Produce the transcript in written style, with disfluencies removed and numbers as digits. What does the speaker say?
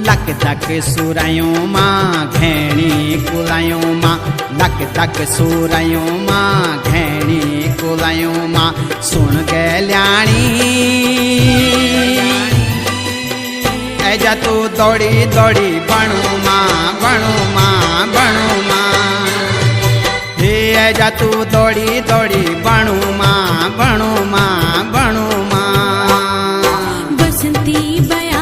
luck धक सुरायों माँ घेणी कुलायों माँ लक धक सुरायों माँ घेणी कुलायों माँ सुन गल्याणी ऐजा तू दौड़ी दौड़ी बणु माँ बणु माँ बणु माँ हे ऐजा तू दौड़ी दौड़ी बणु माँ बणु माँ बणु माँ बसंती बया